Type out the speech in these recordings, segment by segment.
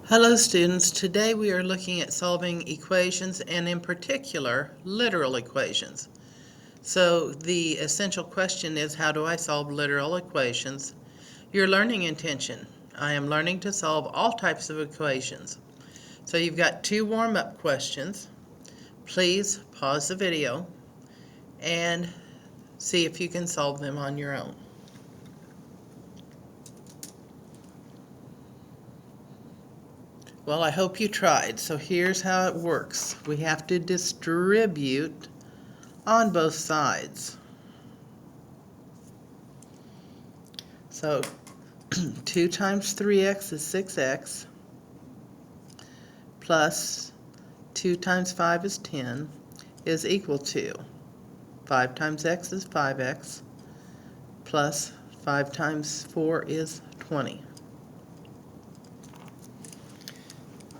Hello students, today we are looking at solving equations and in particular literal equations. So the essential question is, how do I solve literal equations? Your learning intention: I am learning to solve all types of equations. So you've got two warm-up questions. Please pause the video and see if you can solve them on your own. Well, I hope you tried. So here's how it works. We have to distribute on both sides. So 2 times 3x is 6x, plus 2 times 5 is 10, is equal to 5 times x is 5x, plus 5 times 4 is 20.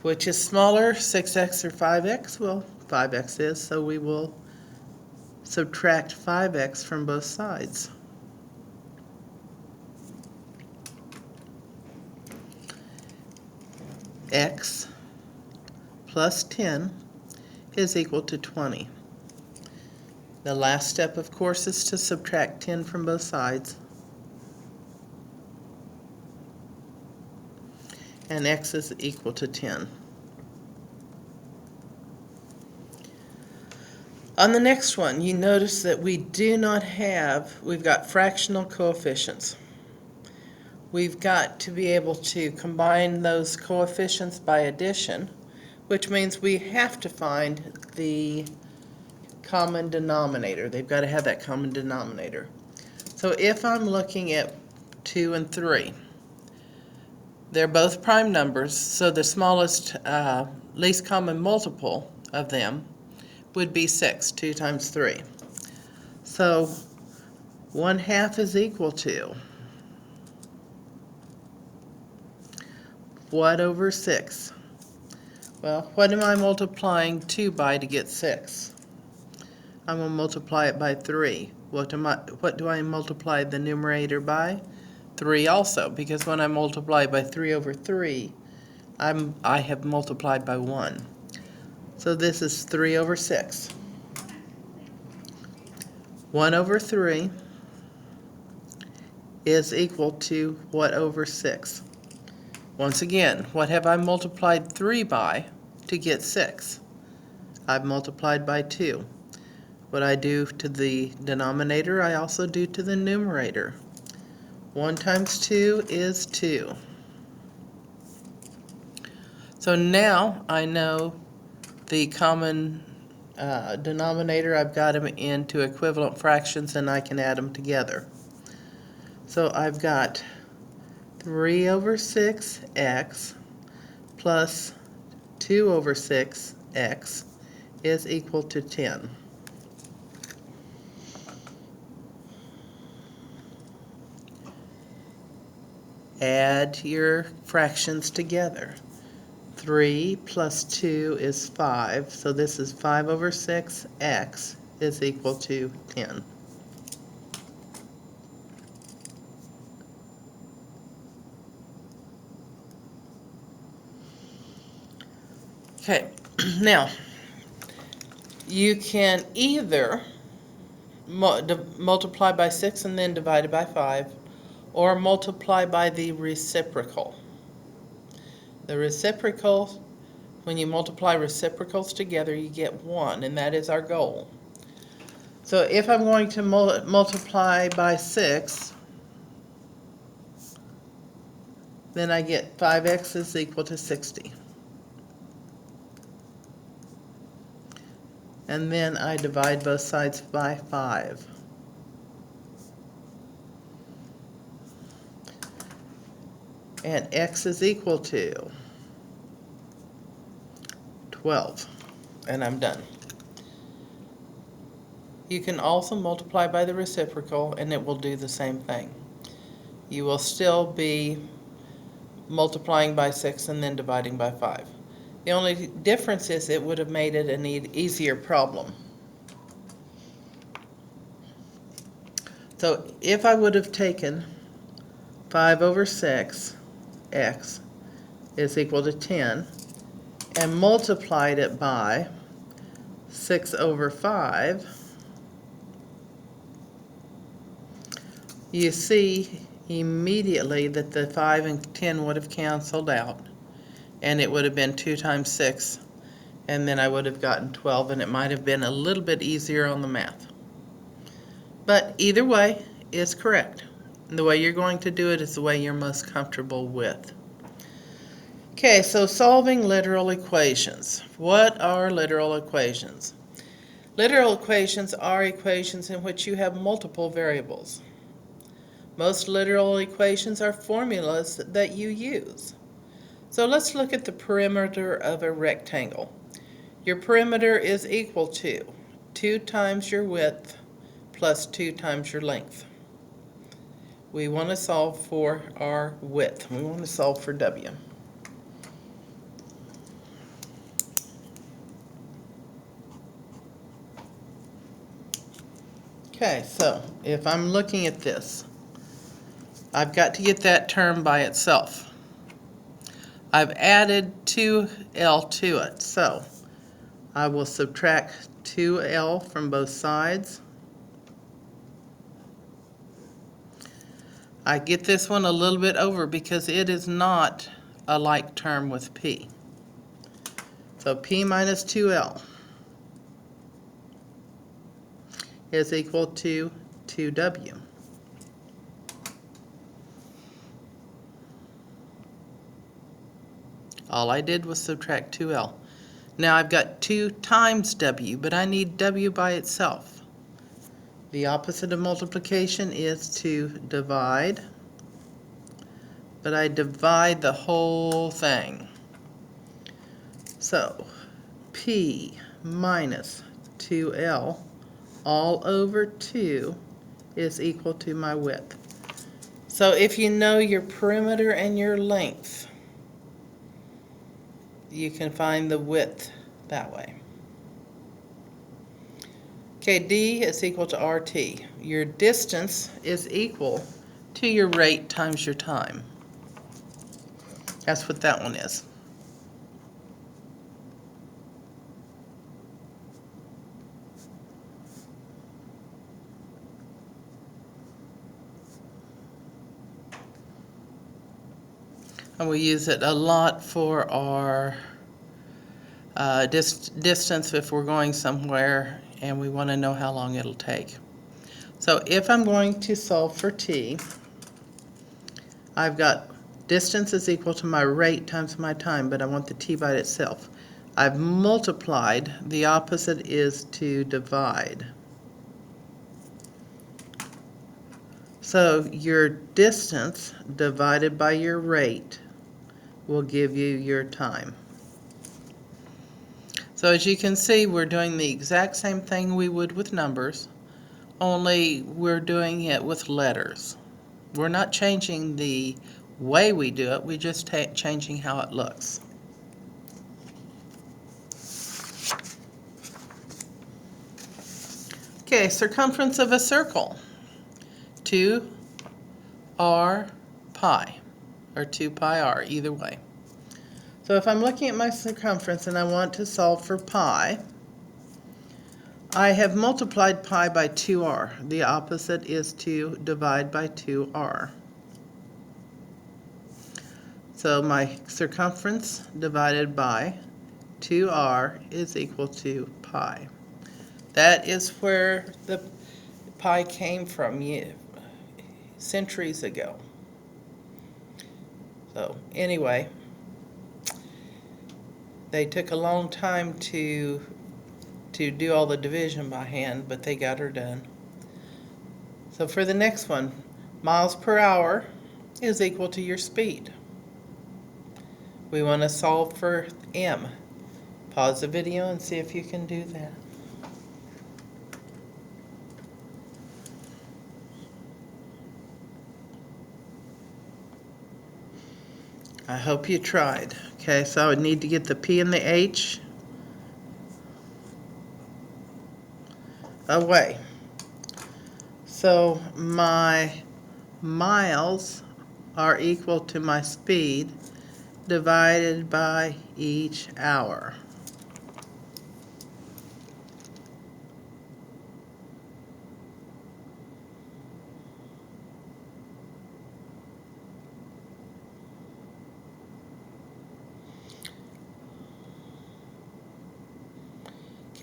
Which is smaller, 6x or 5x? Well, 5x is, so we will subtract 5x from both sides. X plus 10 is equal to 20. The last step, of course, is to subtract 10 from both sides. And x is equal to 10. On the next one, you notice that we've got fractional coefficients. We've got to be able to combine those coefficients by addition, which means we have to find the common denominator. They've got to have that common denominator. So if I'm looking at 2 and 3, they're both prime numbers, so the smallest least common multiple of them would be 6, 2 times 3. So 1/2 is equal to what over 6? Well, what am I multiplying 2 by to get 6? I'm going to multiply it by 3. What do I multiply the numerator by? 3 also, because when I multiply by 3 over 3, I have multiplied by 1. So this is 3 over 6. 1 over 3 is equal to what over 6? Once again, what have I multiplied 3 by to get 6? I've multiplied by 2. What I do to the denominator, I also do to the numerator. 1 times 2 is 2. So now I know the common denominator. I've got them into equivalent fractions and I can add them together. So I've got 3 over 6x plus 2 over 6x is equal to 10. Add your fractions together. 3 plus 2 is 5, so this is 5 over 6x is equal to 10. Okay, now you can either multiply by 6 and then divide it by 5, or multiply by the reciprocal. The reciprocal, when you multiply reciprocals together, you get 1, and that is our goal. So if I'm going to multiply by 6, then I get 5x is equal to 60. And then I divide both sides by 5. And x is equal to 12. And I'm done. You can also multiply by the reciprocal and it will do the same thing. You will still be multiplying by 6 and then dividing by 5. The only difference is it would have made it an easier problem. So if I would have taken 5 over 6 x is equal to 10 and multiplied it by 6 over 5, you see immediately that the 5 and 10 would have canceled out, and it would have been 2 times 6, and then I would have gotten 12, and it might have been a little bit easier on the math. But either way is correct. The way you're going to do it is the way you're most comfortable with. Okay, so solving literal equations. What are literal equations? Literal equations are equations in which you have multiple variables. Most literal equations are formulas that you use. So let's look at the perimeter of a rectangle. Your perimeter is equal to 2 times your width plus 2 times your length. We want to solve for our width. We want to solve for W. Okay, so if I'm looking at this, I've got to get that term by itself. I've added 2L to it, so I will subtract 2L from both sides. I get this one a little bit over because it is not a like term with P. So P minus 2L is equal to 2W. All I did was subtract 2L. Now I've got 2 times W, but I need W by itself. The opposite of multiplication is to divide, but I divide the whole thing. So P minus 2L all over 2 is equal to my width. So if you know your perimeter and your length, you can find the width that way. Okay, D is equal to RT. Your distance is equal to your rate times your time. That's what that one is. And we use it a lot for our distance if we're going somewhere and we want to know how long it'll take. So if I'm going to solve for T, I've got distance is equal to my rate times my time, but I want the T by itself. I've multiplied, the opposite is to divide. So your distance divided by your rate will give you your time. So as you can see, we're doing the exact same thing we would with numbers, only we're doing it with letters. We're not changing the way we do it, we're just changing how it looks. Okay, circumference of a circle. 2r pi, or 2 pi r, either way. So if I'm looking at my circumference and I want to solve for pi, I have multiplied pi by 2r. The opposite is to divide by 2r. So my circumference divided by 2r is equal to pi. That is where the pi came from centuries ago. So anyway, they took a long time to do all the division by hand, but they got her done. So for the next one, miles per hour is equal to your speed. We want to solve for m. Pause the video and see if you can do that. I hope you tried. Okay, so I would need to get the P and the H away. So my miles are equal to my speed, divided by each hour.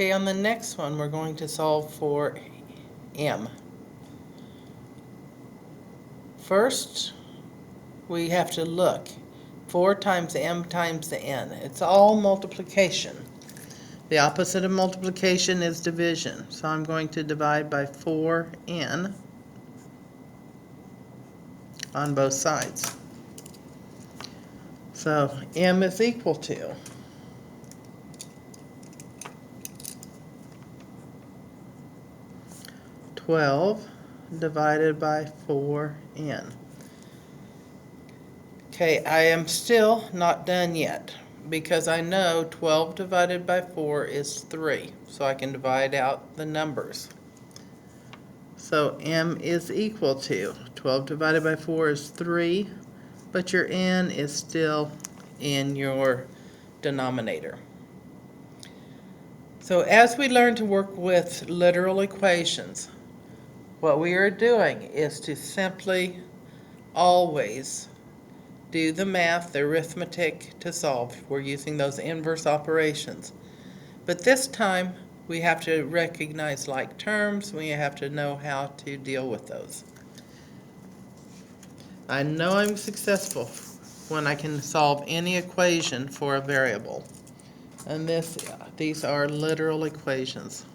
Okay, on the next one, we're going to solve for m. First, we have to look. 4 times m times the n. It's all multiplication. The opposite of multiplication is division. So I'm going to divide by 4n on both sides. So m is equal to 12 divided by 4n. Okay, I am still not done yet because I know 12 divided by 4 is 3, so I can divide out the numbers. So m is equal to 12 divided by 4 is 3, but your n is still in your denominator. So as we learn to work with literal equations, what we are doing is to simply always do the math, the arithmetic to solve. We're using those inverse operations. But this time, we have to recognize like terms. We have to know how to deal with those. I know I'm successful when I can solve any equation for a variable. And these are literal equations.